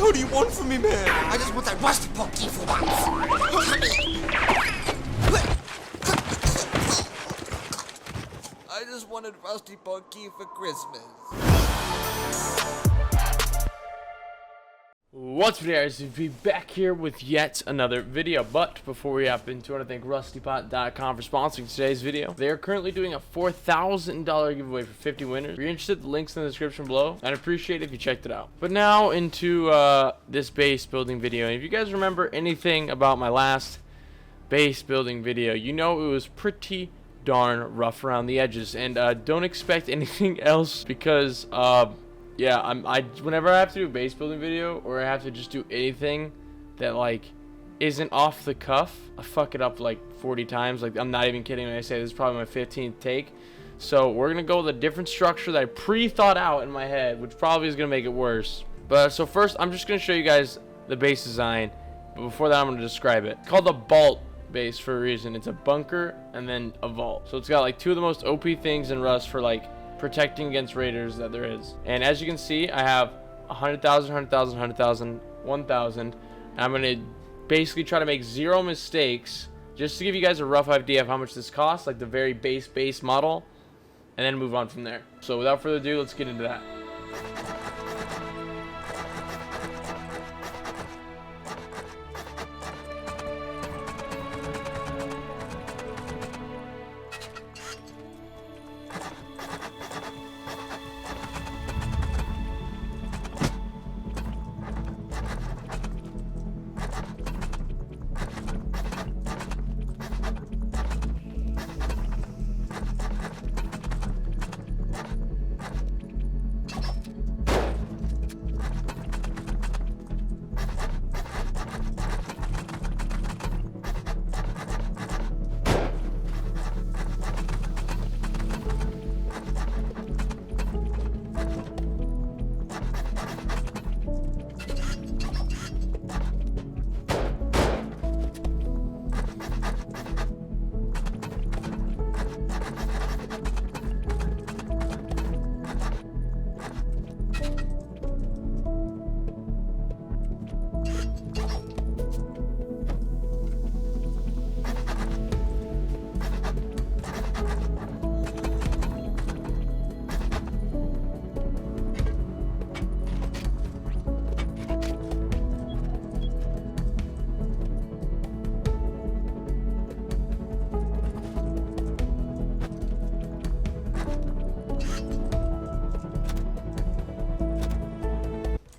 hell do you want from me, man? I just want that rusty pot key for once. I just wanted rusty pot key for Christmas. What's up, guys? We'll be back here with yet another video. But before we hop into it, I want to thank RustyPot.com for sponsoring today's video. They are currently doing a $4,000 giveaway for 50 winners. If you're interested, the link's in the description below. I'd appreciate it if you checked it out. But now into this base building video. And if you guys remember anything about my last base building video, you know it was pretty darn rough around the edges. And don't expect anything else because yeah, whenever I have to do a base building video or I have to just do anything that like isn't off the cuff, I fuck it up like 40 times. Like, I'm not even kidding when I say this is probably my 15th take. So we're gonna go with a different structure that I pre-thought out in my head, which probably is gonna make it worse. But so first I'm just gonna show you guys the base design, but before that I'm gonna describe it. It's called the BAULT base for a reason. It's a bunker and then a vault. So it's got like two of the most OP things in Rust for like protecting against raiders that there is. And as you can see, I have 100,000, 100,000, 100,000, 1,000. And I'm gonna basically try to make zero mistakes just to give you guys a rough idea of how much this costs, like the very base model, and then move on from there. So without further ado, let's get into that.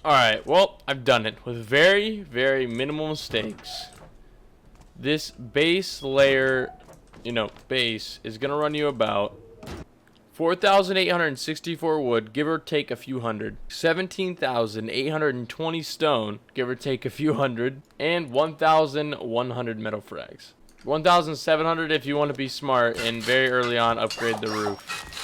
Alright, well, I've done it with very, very minimal mistakes. This base layer, base is going to run you about 4,864 wood, give or take a few hundred, 17,820 stone, give or take a few hundred, and 1,100 metal frags. 1,700 if you want to be smart and very early on upgrade the roof.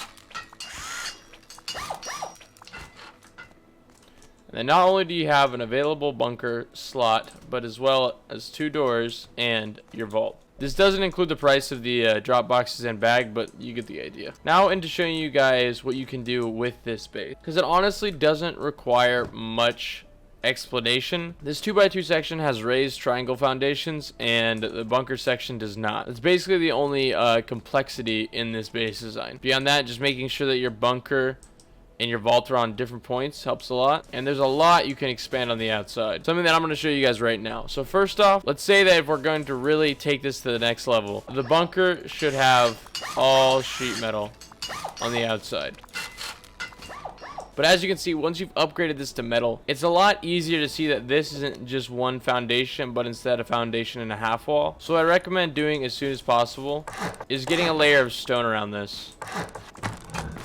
And then not only do you have an available bunker slot, but as well as 2 doors and your vault. This doesn't include the price of the drop boxes and bag, but you get the idea. Now into showing you guys what you can do with this base, because it honestly doesn't require much explanation. This 2x2 section has raised triangle foundations and the bunker section does not. It's basically the only complexity in this base design. Beyond that, just making sure that your bunker and your vault are on different points helps a lot, and there's a lot you can expand on the outside, something that I'm going to show you guys right now. So first off, let's say that if we're going to really take this to the next level, the bunker should have all sheet metal on the outside. But as you can see, once you've upgraded this to metal, it's a lot easier to see that this isn't just one foundation, but instead a foundation and a half wall. So what I recommend doing as soon as possible is getting a layer of stone around this.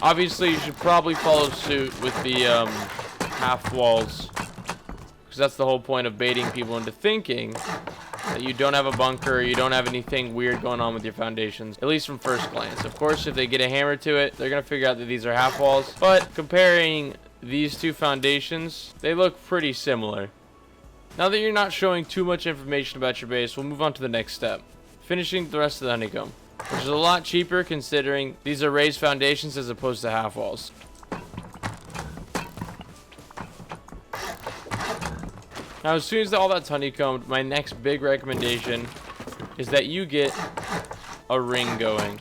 Obviously, you should probably follow suit with the half walls, because that's the whole point of baiting people into thinking that you don't have a bunker, you don't have anything weird going on with your foundations, at least from first glance. Of course, if they get a hammer to it, they're going to figure out that these are half walls, but comparing these two foundations, they look pretty similar. Now that you're not showing too much information about your base, we'll move on to the next step, finishing the rest of the honeycomb, which is a lot cheaper considering these are raised foundations as opposed to half walls. Now, as soon as all that's honeycombed, my next big recommendation is that you get a ring going.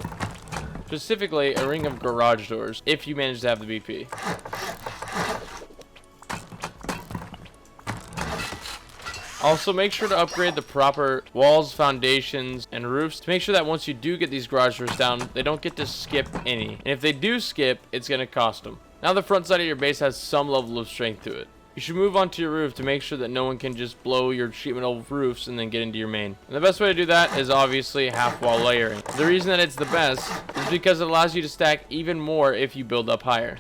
Specifically, a ring of garage doors, if you manage to have the BP. Also, make sure to upgrade the proper walls, foundations, and roofs to make sure that once you do get these garage doors down, they don't get to skip any. And if they do skip, it's going to cost them. Now the front side of your base has some level of strength to it. You should move onto your roof to make sure that no one can just blow your sheet metal roofs and then get into your main. And the best way to do that is obviously half wall layering. The reason that it's the best is because it allows you to stack even more if you build up higher.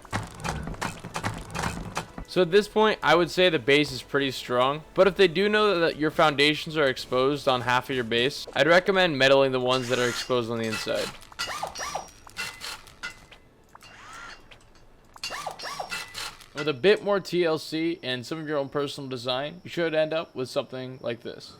So at this point, I would say the base is pretty strong, but if they do know that your foundations are exposed on half of your base, I'd recommend metaling the ones that are exposed on the inside. With a bit more TLC and some of your own personal design, you should end up with something like this.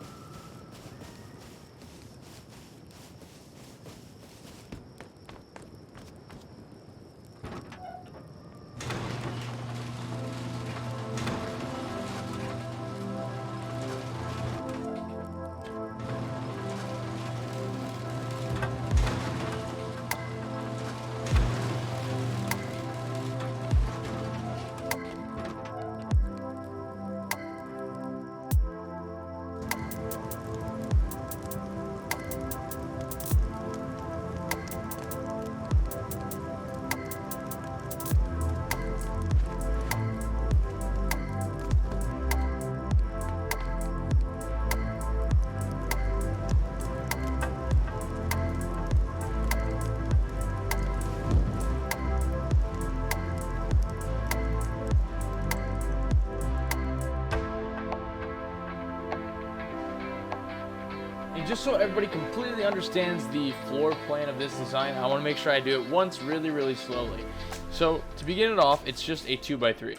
And just so everybody completely understands the floor plan of this design, I want to make sure I do it once really slowly. So to begin it off, it's just a 2x3.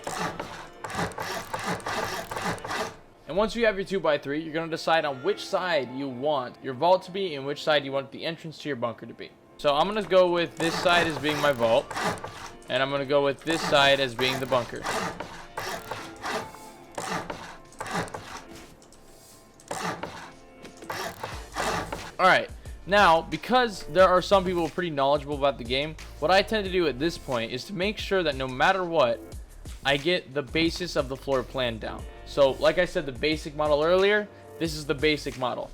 And once you have your 2x3, you're going to decide on which side you want your vault to be and which side you want the entrance to your bunker to be. So I'm going to go with this side as being my vault, and I'm going to go with this side as being the bunker. Alright, now, because there are some people pretty knowledgeable about the game, what I tend to do at this point is to make sure that no matter what, I get the basis of the floor plan down. So, like I said, the basic model earlier, this is the basic model.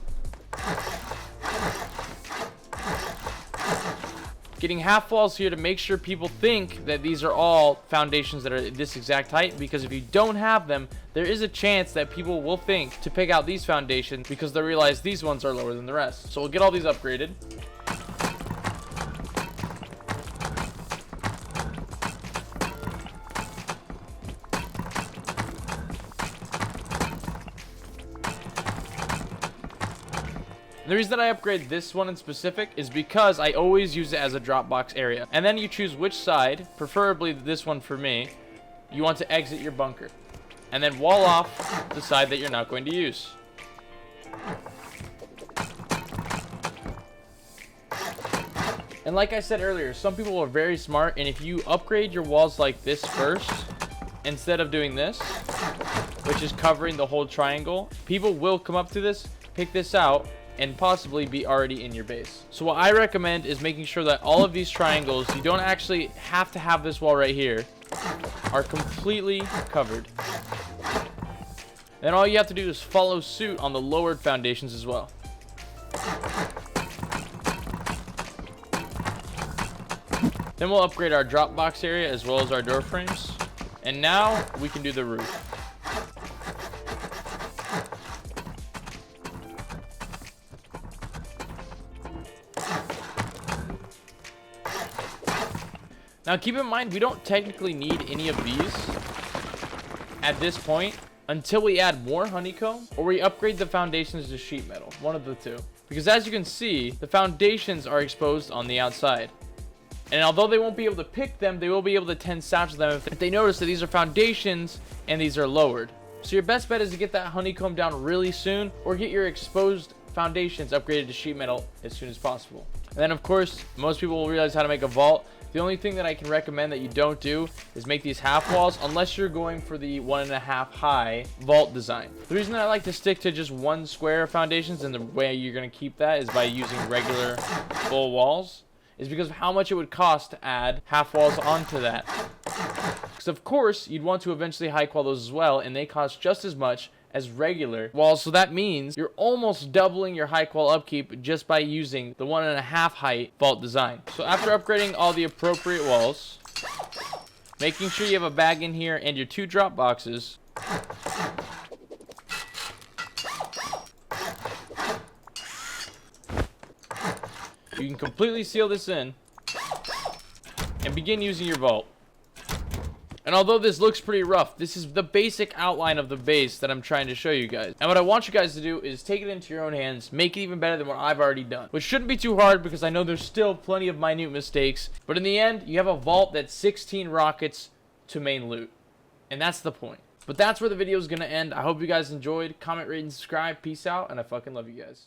Getting half walls here to make sure people think that these are all foundations that are this exact height, because if you don't have them, there is a chance that people will think to pick out these foundations because they realize these ones are lower than the rest. So we'll get all these upgraded. The reason that I upgrade this one in specific is because I always use it as a Dropbox area. And then you choose which side, preferably this one for me, you want to exit your bunker. And then wall off the side that you're not going to use. And like I said earlier, some people are very smart, and if you upgrade your walls like this first, instead of doing this, which is covering the whole triangle, people will come up to this, pick this out, and possibly be already in your base. So what I recommend is making sure that all of these triangles, you don't actually have to have this wall right here, are completely covered. Then all you have to do is follow suit on the lowered foundations as well. Then we'll upgrade our drop box area as well as our door frames. And now we can do the roof. Now keep in mind, we don't technically need any of these at this point until we add more honeycomb or we upgrade the foundations to sheet metal, one of the two. Because as you can see, the foundations are exposed on the outside. And although they won't be able to pick them, they will be able to tend south to them if they notice that these are foundations and these are lowered. So your best bet is to get that honeycomb down really soon or get your exposed foundations upgraded to sheet metal as soon as possible. And then of course, most people will realize how to make a vault The only thing that I can recommend that you don't do is make these half walls unless you're going for the 1.5 high vault design. The reason I like to stick to just one square of foundations, and the way you're going to keep that is by using regular full walls, is because of how much it would cost to add half walls onto that. Because of course you'd want to eventually high qual those as well, and they cost just as much as regular walls, so that means you're almost doubling your high qual upkeep just by using the 1.5 height vault design. So after upgrading all the appropriate walls, making sure you have a bag in here and your 2 drop boxes, you can completely seal this in and begin using your vault. And although this looks pretty rough, this is the basic outline of the base that I'm trying to show you guys. And what I want you guys to do is take it into your own hands, make it even better than what I've already done. Which shouldn't be too hard because I know there's still plenty of minute mistakes. But in the end, you have a vault that's 16 rockets to main loot. And that's the point. But that's where the video is going to end. I hope you guys enjoyed. Comment, rate, and subscribe. Peace out, and I fucking love you guys.